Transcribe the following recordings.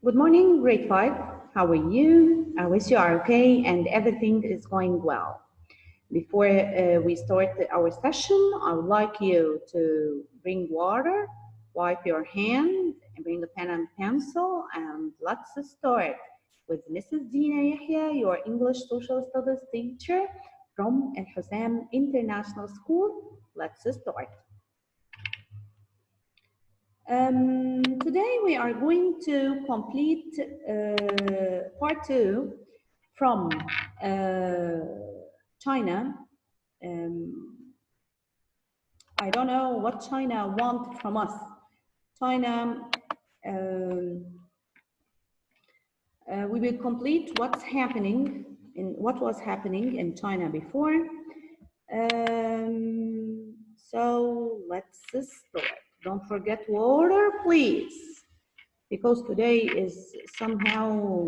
Good morning, grade 5. How are you? I wish you are okay and everything is going well. Before we start our session, I would like you to bring water, wipe your hands, and bring a pen and pencil, and let's start with Mrs. Dina Yehia, your English Social Studies teacher from Al Husam International School. Let's start. Today we are going to complete part 2 from China. I don't know what China wants from us. China, we will complete what was happening in China before. So let's start. Don't forget water, please, because today is somehow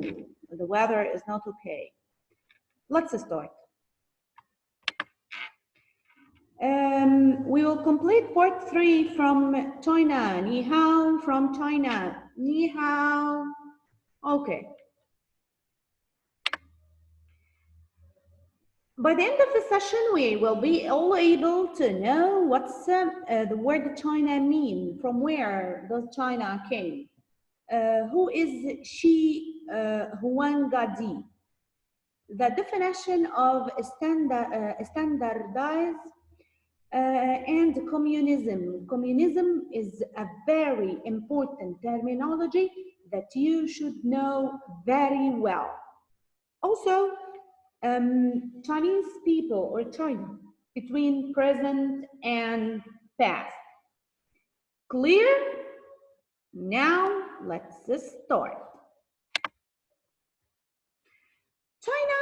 the weather is not okay. Let's start. We will complete part 3 from China. Ni Hao from China. Ni Hao. Okay. By the end of the session, we will be all able to know what's the word China mean, from where does China came, who is Shi Huangdi, the definition of standardized and communism. Communism is a very important terminology that you should know very well. Also, Chinese people or China between present and past. Clear? Now let's start. China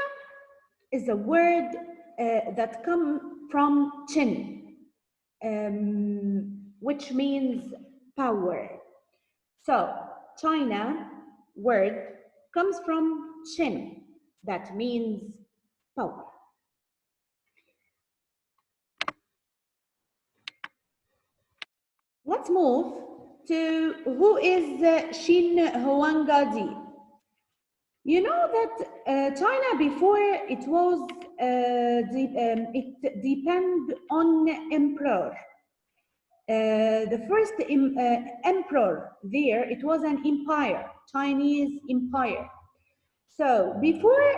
is a word that comes from Qin, which means power. So China word comes from Qin, that means power. Let's move to who is Xin Huangdi. You know that China before it was it depend on emperor. The first emperor there, it was an empire, Chinese empire. So before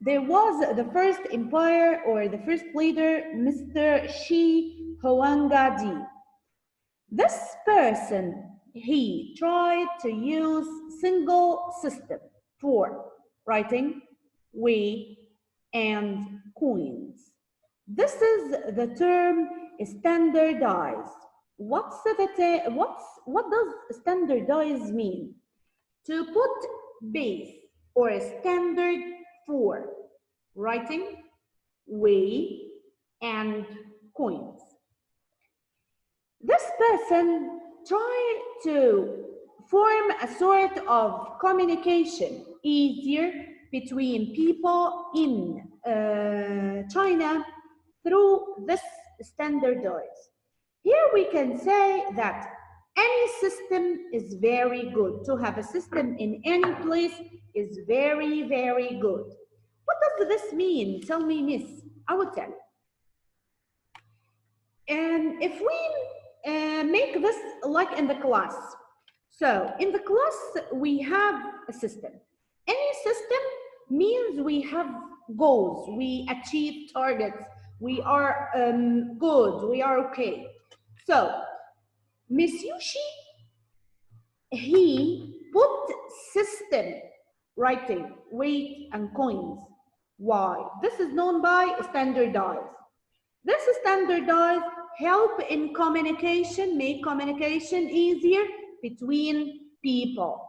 there was the first empire or the first leader, Mr. Shi Huangdi. This person, he tried to use single system for writing, weight, and coins. This is the term standardized. What does standardize mean? To put base or standard for writing, weight, and coins. This person tried to form a sort of communication easier between people in China through this standardized. Here we can say that any system is very good. To have a system in any place is very, very good. What does this mean? Tell me, miss. I will tell you. And if we make this like in the class. So in the class, we have a system. Any system means we have goals, we achieve targets, we are good, we are okay. So Miss Yushi, he put system writing, weight, and coins. Why? This is known by standardized. This standardized help in communication, make communication easier between people.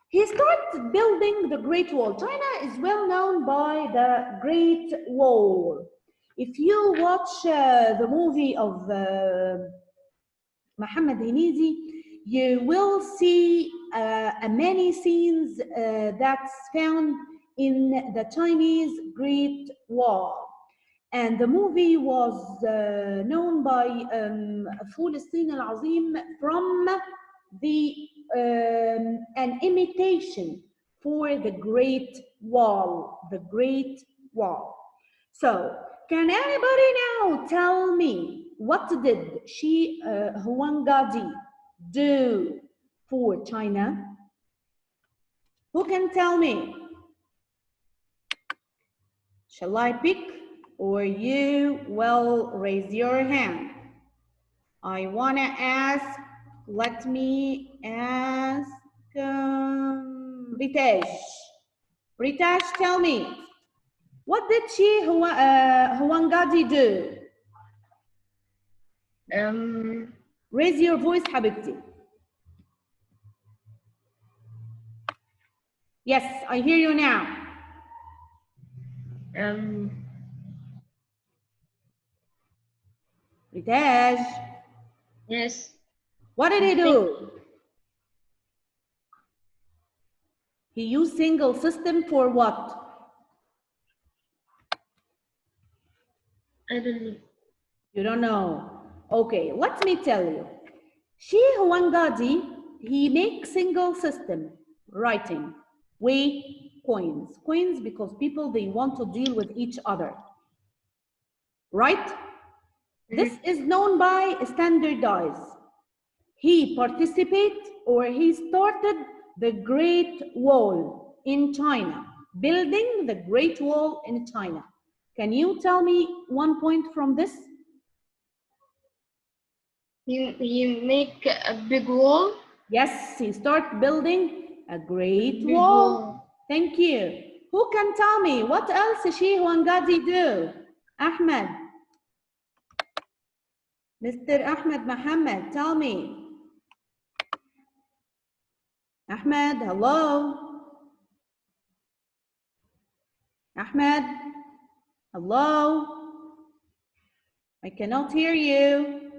He started building the Great Wall. China is well known by the Great Wall. If you watch the movie of Mohammed Henizi, you will see many scenes that's found in the Chinese Great Wall. And the movie was known by Fool الصين العظيم from the an imitation for the Great Wall, the Great Wall. So, can anybody now tell me what did Huang Gadi do for China? Who can tell me? Shall I pick or you will raise your hand? I want to ask, let me ask Ritesh. Ritesh, tell me, what did Huang Gadi do? Raise your voice, حبيبتي. Yes, I hear you now. Ritesh. Yes. What did he do? He used single system for what? I don't know. You don't know. Okay, let me tell you. Huang Gadi, he makes single system writing, weigh, coins. Coins because people, they want to deal with each other. Right? This is known by standardize. He participated or he started the Great Wall in China, building the Great Wall in China. Can you tell me one point from this? You make a big wall? Yes, he started building a great wall. Thank you. Who can tell me what else Huang Gadi do? Ahmed. Mr. Ahmed Mohammed, tell me. Ahmed, hello. Ahmed, hello. I cannot hear you.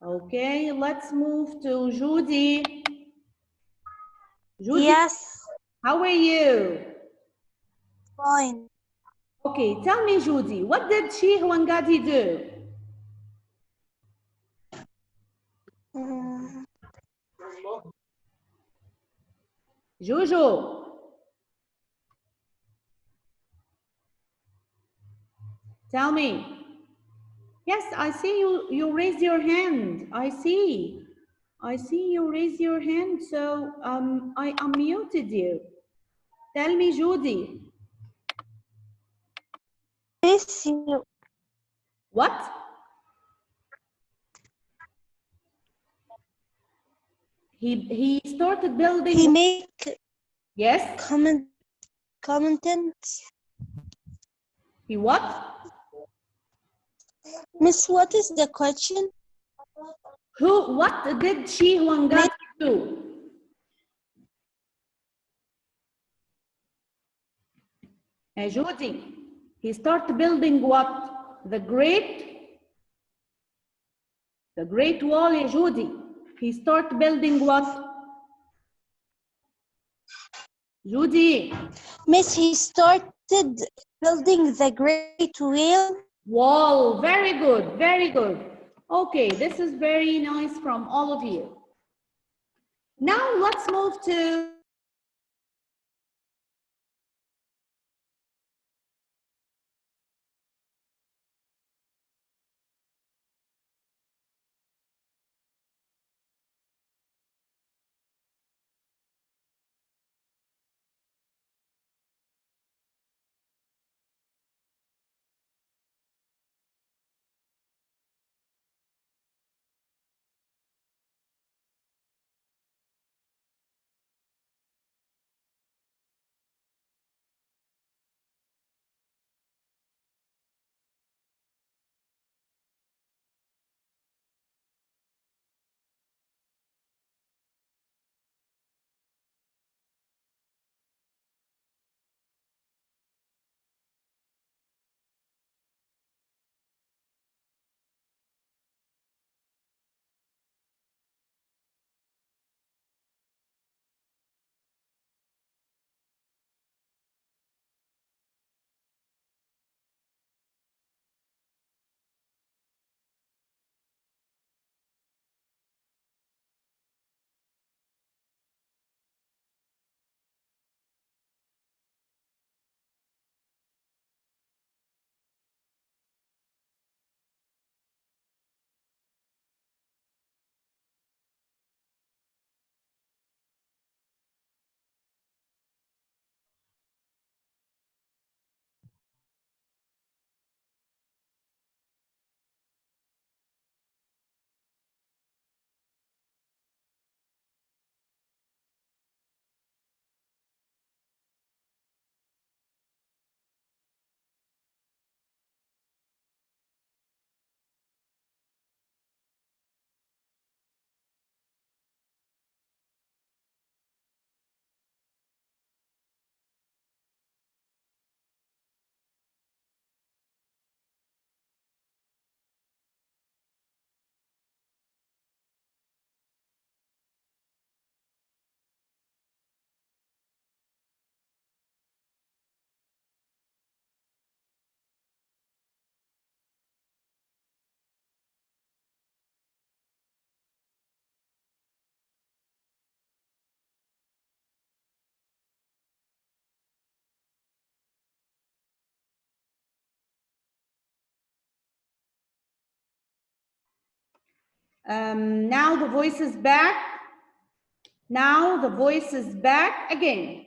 Okay, let's move to Judy. Judy, Yes. how are you? Fine. Okay, tell me, Judy, what did Huang Gadi do? Jojo. Tell me. Yes, I see you raise your hand. I see you raise your hand, so I unmuted you. Tell me, Judy. Miss you. What? He started building. He make Yes. comments. He what? Miss, what is the question? What did Huang Gadi do? Judy, he started building what? The Great Wall, Judy. He started building what? Judy. Miss, he started building the Great Wall. Very good, very good. Okay, this is very nice from all of you. Now let's move to Now the voice is back. Now the voice is back again.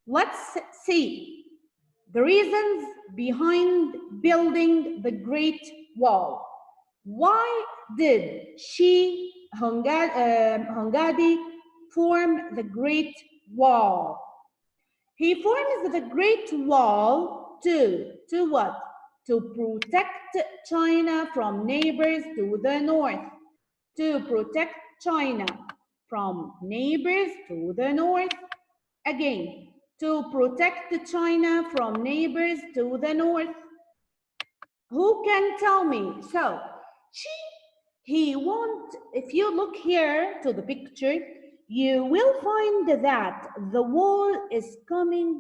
Let's see the reasons behind building the Great Wall. Why did Hungadi form the Great Wall? He forms the Great Wall to what? To protect China from neighbors to the north. To protect China from neighbors to the north. Again, to protect China from neighbors to the north. Who can tell me? So, if you look here to the picture, you will find that the wall is coming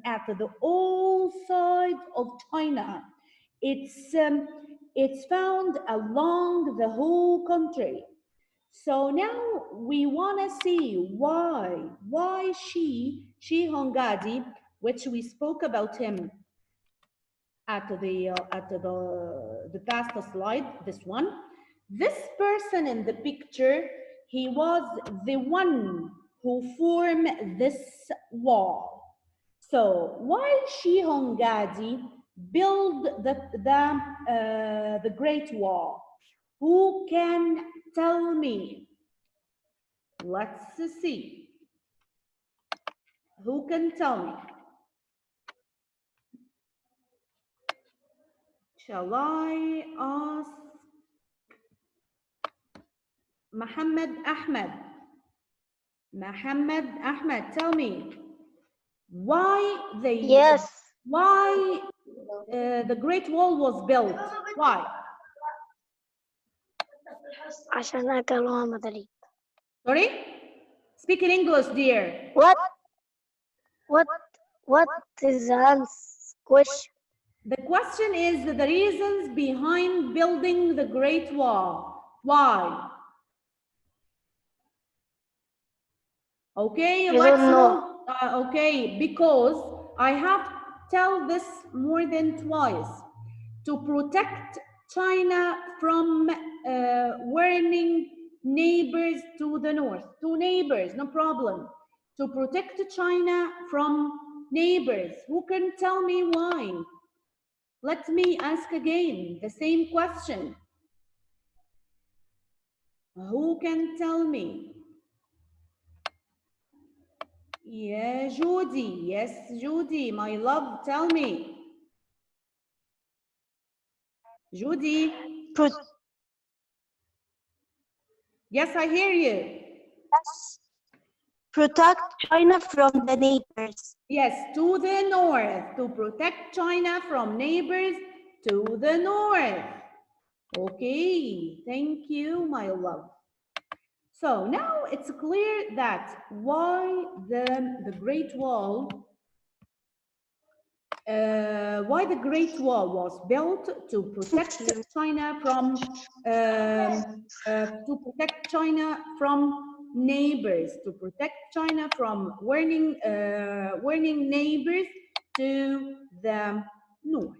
at the all sides of China. It's found along the whole country. So now we want to see why she Hongadi, which we spoke about him at the past slide, this one. This person in the picture, he was the one who formed this wall. So why she Hongadi build the Great Wall? Who can tell me? Let's see. Who can tell me? Shall I ask Muhammad Ahmed? Muhammad Ahmed, tell me why the Great Wall was built? Why? عشان أكلوها مدري. Sorry? Speak in English, dear. What is the question? The question is the reasons behind building the Great Wall. Why? Okay, I don't know. Okay, because I have told this more than twice. To protect China from warning neighbors to the north. Two neighbors, no problem. To protect China from neighbors. Who can tell me why? Let me ask again the same question. Who can tell me? Yeah, Judy. Yes, Judy, my love, tell me. Judy. Yes, I hear you. Protect China from the neighbors. Yes, to the north. To protect China from neighbors to the north. Okay, thank you, my love. So now it's clear that why the Great Wall was built to protect China from neighbors, to protect China from warning neighbors to the north.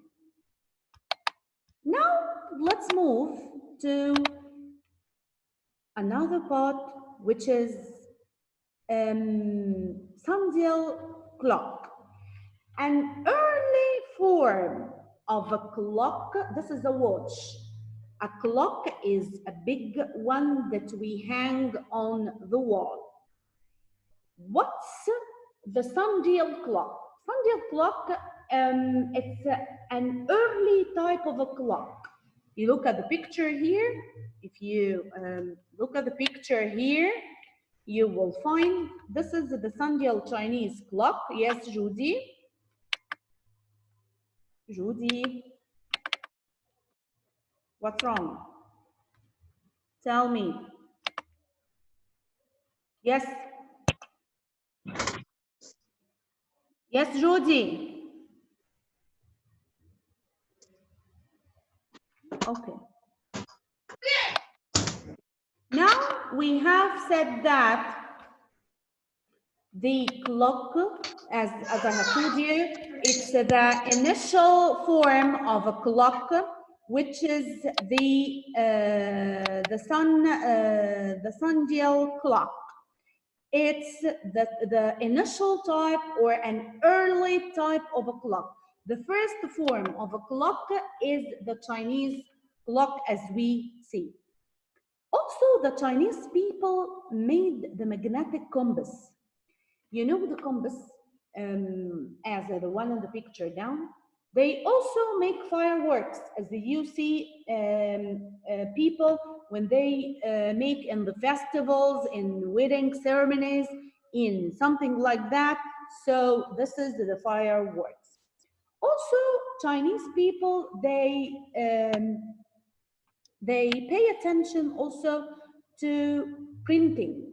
Now let's move to another part, which is sundial clock. An early form of a clock, this is a watch. A clock is a big one that we hang on the wall. What's the sundial clock? Sundial clock, it's an early type of a clock. You look at the picture here. If you look at the picture here, you will find this is the sundial Chinese clock. Yes, Judy. Judy, what's wrong? Tell me. Yes. Yes, Judy. Okay. Now we have said that the clock, as I have told you, it's the initial form of a clock which is the sundial clock. It's the initial type or an early type of a clock. The first form of a clock is the Chinese clock, as we see. Also, the Chinese people made the magnetic compass. You know the compass, as the one in the picture down. They also make fireworks, as you see people when they make in the festivals, in wedding ceremonies, in something like that. So this is the fireworks. Also, Chinese people, they pay attention also to printing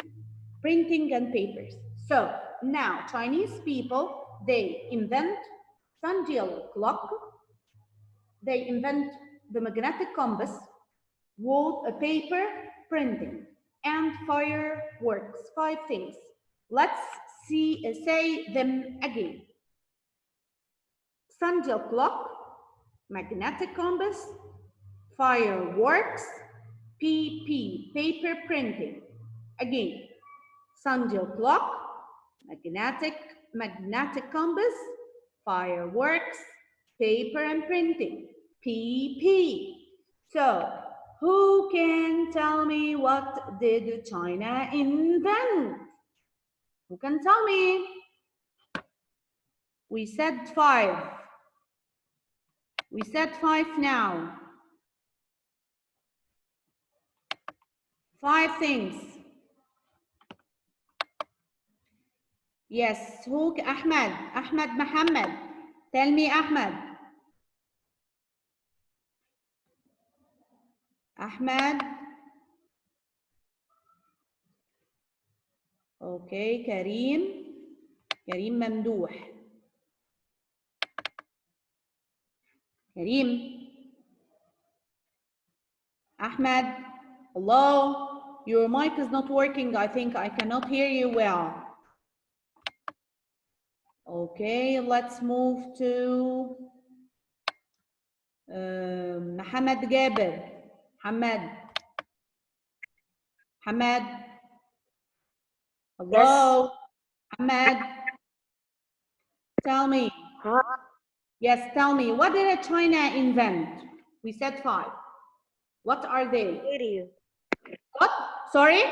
and papers. So now Chinese people, they invent sundial clock, they invent the magnetic compass, paper printing, and fireworks. 5 things. Let's say them again. Sundial clock, magnetic compass, fireworks, paper printing. Again, sundial clock, magnetic compass, fireworks, paper and printing, PP. So, who can tell me what did China invent? Who can tell me? We said 5. We said 5 now. 5 things. Yes, who? Ahmed Muhammad. Tell me, Ahmed. Ahmed. Okay, Karim Mamdouh. Karim. Ahmed. Hello. Your mic is not working. I think I cannot hear you well. Okay, let's move to Muhammad Gaber. Hamad. Hello. Yes. Hamad. Tell me. Huh? Yes, tell me. What did China invent? We said 5. What are they? Radio. What? Sorry?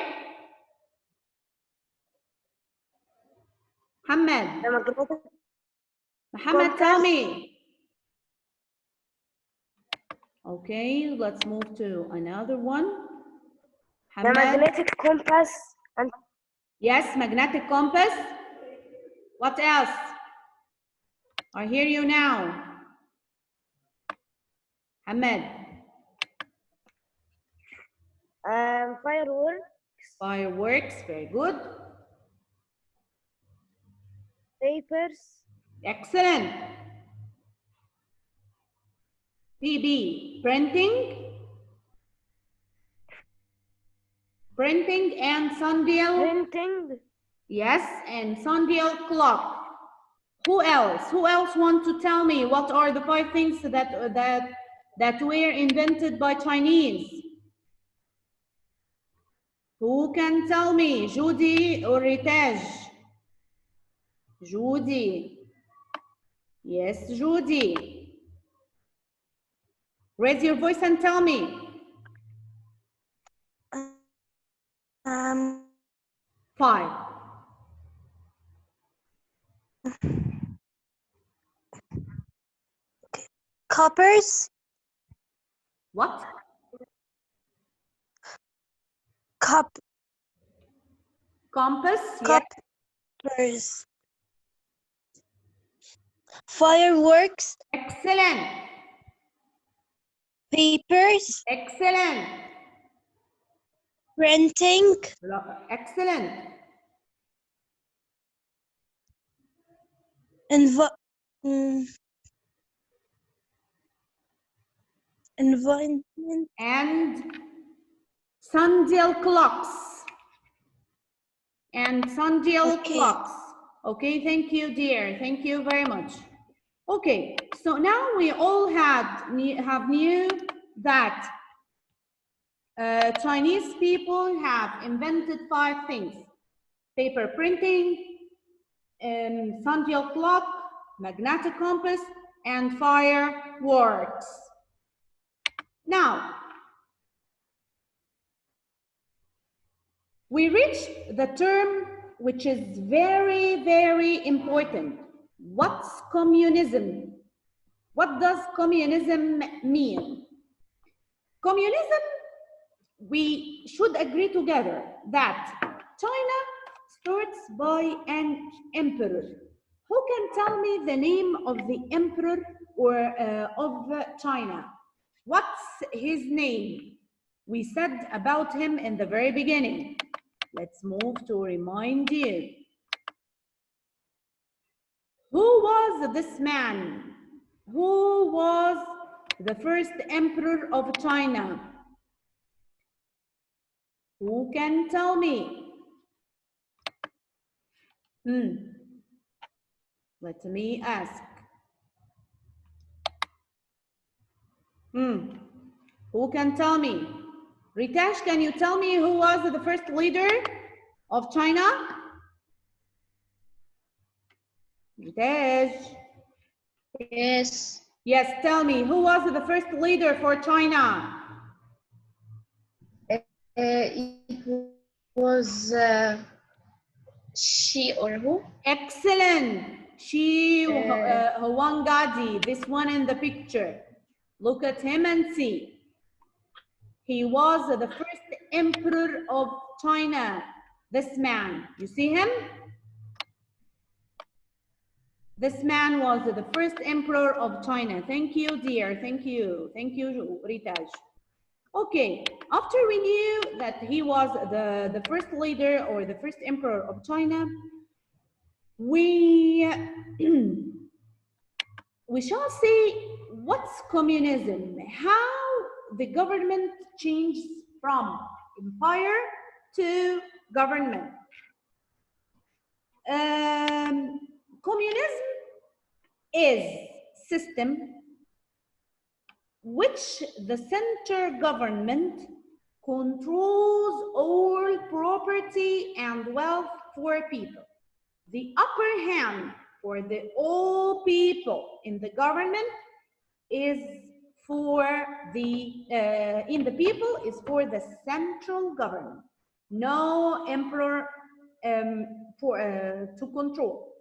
Hamad. Muhammad, tell me. Okay, let's move to another one. The magnetic compass. And yes, magnetic compass. What else? I hear you now. Ahmed. Fireworks. Fireworks, very good. Papers. Excellent. PB, printing. Printing and sundial. Printing. Yes, and sundial clock. Who else? Who else want to tell me what are the 5 things that were invented by Chinese? Who can tell me? Judy or Ritaj? Judy. Yes, Judy. Raise your voice and tell me. 5. Coppers. What? Compass. Coppers. Fireworks. Excellent. Papers. Excellent. Printing. Excellent. Environment. And sundial clocks. And sundial clocks. Okay, thank you, dear. Thank you very much. Okay, so now we all have new that Chinese people have invented 5 things: paper printing, sundial clock, magnetic compass, and fireworks. Now, we reach the term which is very, very important. What's communism? What does communism mean? Communism, we should agree together that China starts by an emperor. Who can tell me the name of the emperor or of China? What's his name? We said about him in the very beginning. Let's move to remind you. Who was this man? Who was the first emperor of China? Who can tell me? Let me ask. Who can tell me? Ritesh, can you tell me who was the first leader of China? Ritesh. Yes. Yes, tell me, who was the first leader for China? It was she or who? Excellent. Huangadi, this one in the picture. Look at him and see. He was the first emperor of China. This man, you see him? This man was the first emperor of China. Thank you, dear. Thank you. Thank you, Ritaj. Okay, after we knew that he was the first leader or the first emperor of China, we shall see what's communism, how the government changed from empire to government. Communism is system which the center government controls all property and wealth for people. The upper hand for all people in the government is for in the people is for the central government. No emperor to control.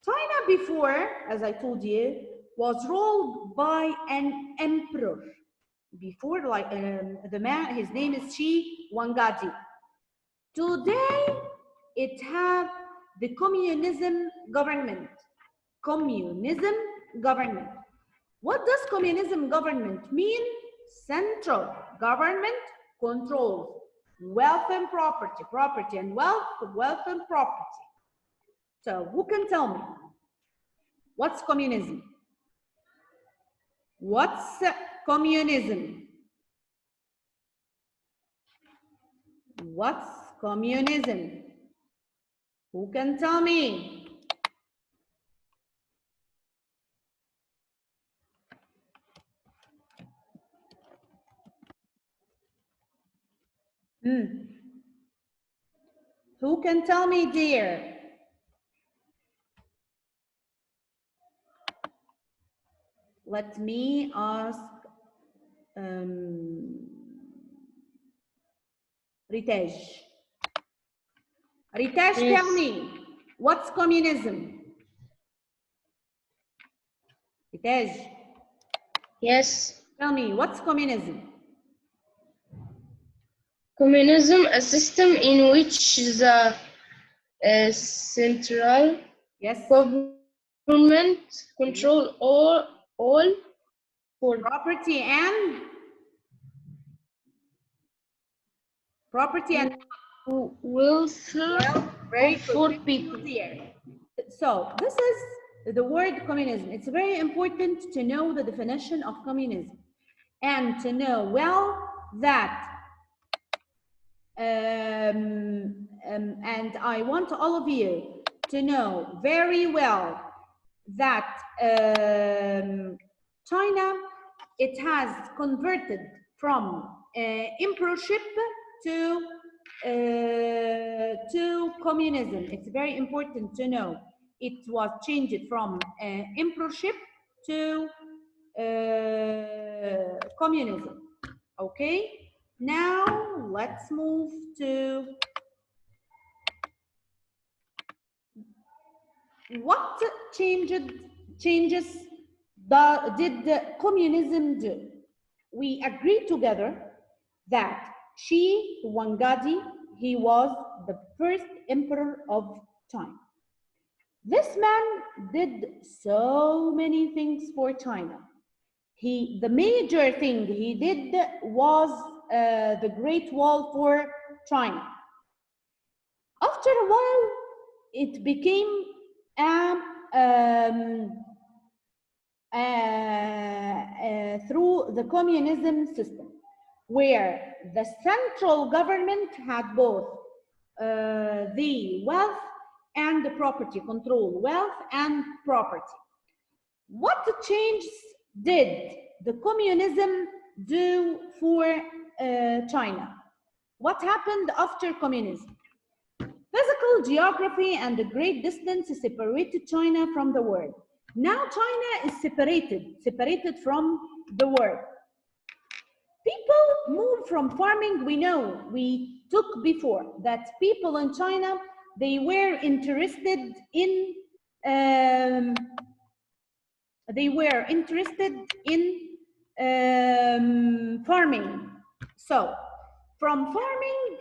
China before, as I told you, was ruled by an emperor. Before, like the man, his name is Shi Wangadi. Today, it have the communism government. Communism government. What does communism government mean? Central government controls wealth and property, property and wealth, wealth and property. So who can tell me? What's communism? What's communism? What's communism? Who can tell me? Who can tell me, dear? Let me ask Ritesh. Ritesh, Yes. tell me, what's communism? Ritesh. Yes. Tell me, what's communism? Communism, a system in which the central government control all for property and wealth for people. So this is the word communism. It's very important to know the definition of communism and to know well that and I want all of you to know very well that China it has converted from emperorship to communism. It's very important to know. It was changed from emperorship to communism. Okay, now let's move to what changes did communism do? We agreed together that Shi Huangdi, he was the first emperor of China. This man did so many things for China. The major thing he did was the Great Wall for China. After a while, it became through the communism system, where the central government had both the wealth and the property, control wealth and property. What changes did the communism do for China? What happened after communism? Physical geography and the great distance separated China from the world. Now China is separated from the world. People move from farming. We know, we took before that people in China, they were interested in farming. So from farming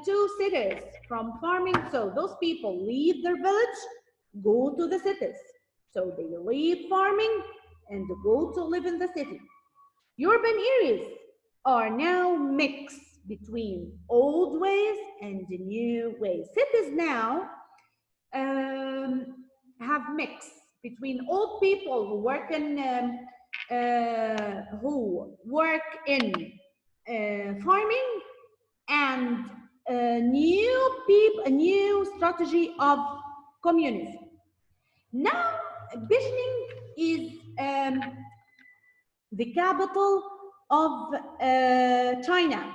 to cities, from farming, so those people leave their village, go to the cities. So they leave farming and go to live in the city. Urban areas are now mixed between old ways and new ways. Cities now have mixed between old people who work in farming and a new strategy of communism. Now, Beijing is the capital of China.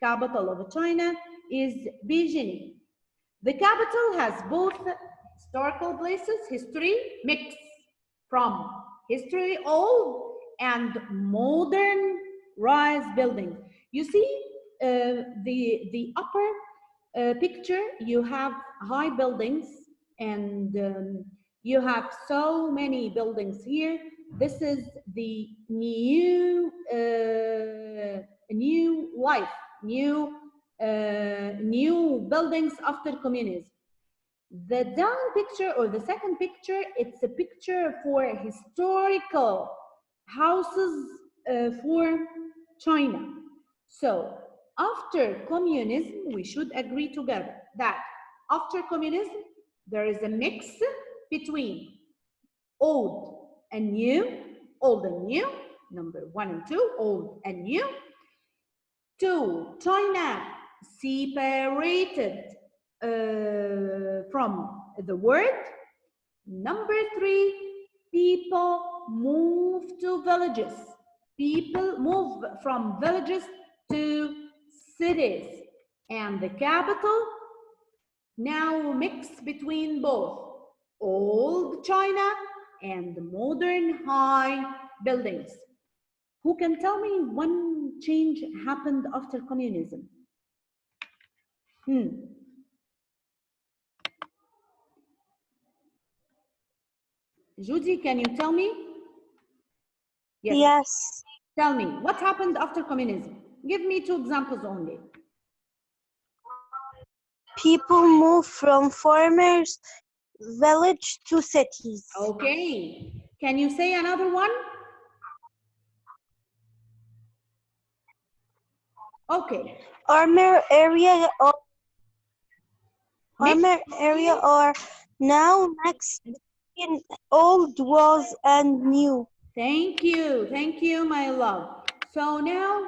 Capital of China is Beijing. The capital has both historical places, history mixed from history old and modern rise buildings. You see the upper picture, you have high buildings and you have so many buildings here. This is the new life, new buildings after communism. The down picture or the second picture, it's a picture for historical houses for China. So after communism, we should agree together that after communism, there is a mix between old and new, number 1 and 2, old and new. 2, China separated from the world. Number 3, people move to villages. People move from villages to cities. And the capital now mixed between both old China and modern high buildings. Who can tell me one change happened after communism? Judy, can you tell me? Yes. Tell me, what happened after communism? Give me 2 examples only. People move from farmers' village to cities. Okay. Can you say another one? Okay. Farmer area are now mixed between old walls and new. Thank you, my love. So now,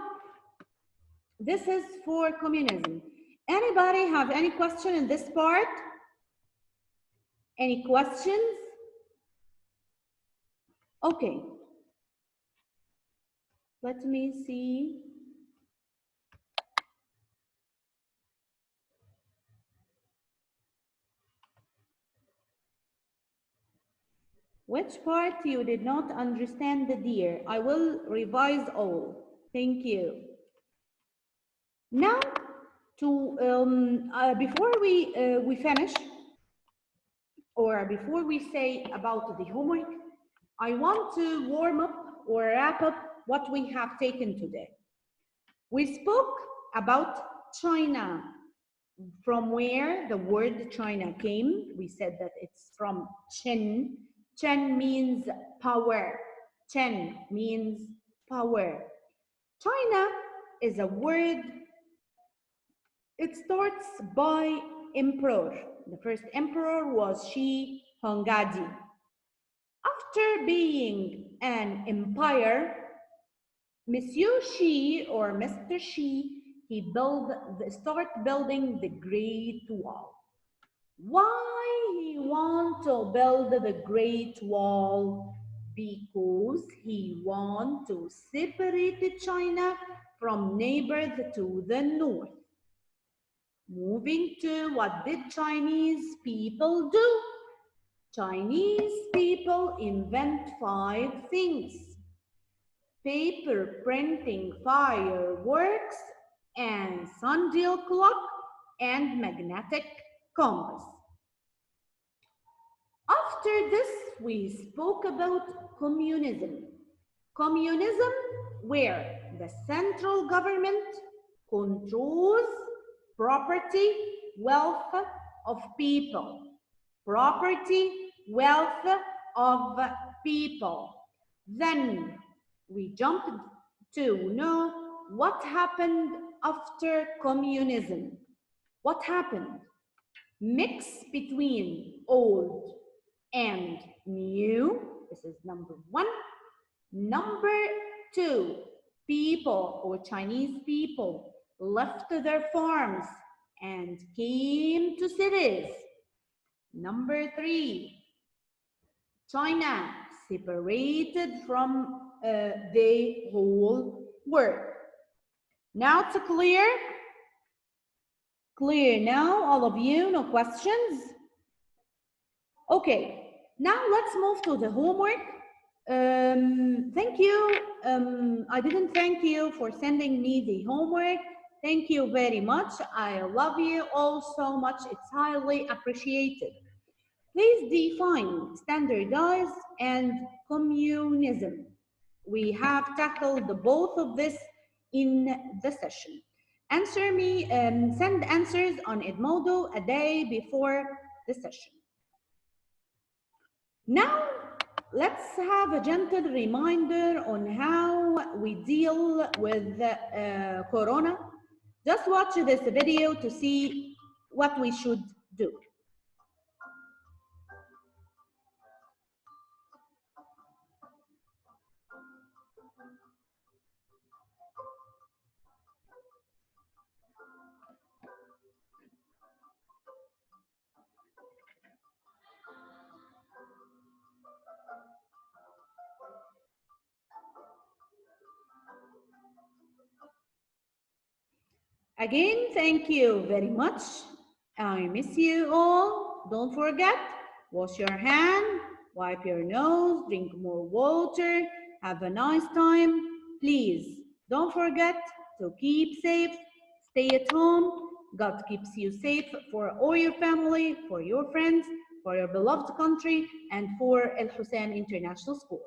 this is for communism. Anybody have any question in this part? Any questions? Okay. Let me see. Which part you did not understand, dear? I will revise all. Thank you. Now, before we finish, or before we say about the homework, I want to warm up or wrap up what we have taken today. We spoke about China, from where the word China came. We said that it's from Chen. Chen means power. Chen means power. China is a word, it starts by emperor. The first emperor was Shi Hongadi. After being an empire, Monsieur Xi or Mr. Xi, he start building the Great Wall. Why he want to build the Great Wall? Because he want to separate China from neighbors to the north. Moving to what did Chinese people do? Chinese people invent 5 things: paper printing, fireworks, and sundial clock, and magnetic compass. After this, we spoke about communism. Communism, where the central government controls property, wealth of people. Property, wealth of people. Then we jumped to know what happened after communism. What happened? Mix between old and new. This is number 1. Number 2, people or Chinese people left their farms and came to cities. Number 3, China separated from the whole world. Now it's clear? Clear now, all of you, no questions? Okay, now let's move to the homework. Thank you. I didn't thank you for sending me the homework. Thank you very much. I love you all so much. It's highly appreciated. Please define standardize and communism. We have tackled both of this in the session. Answer me, send answers on Edmodo a day before the session. Now, let's have a gentle reminder on how we deal with Corona. Just watch this video to see what we should do. Again, thank you very much. I miss you all. Don't forget, wash your hand, wipe your nose, drink more water, have a nice time. Please, don't forget to keep safe, stay at home. God keeps you safe for all your family, for your friends, for your beloved country, and for El Hussein International School.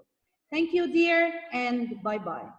Thank you, dear, and bye-bye.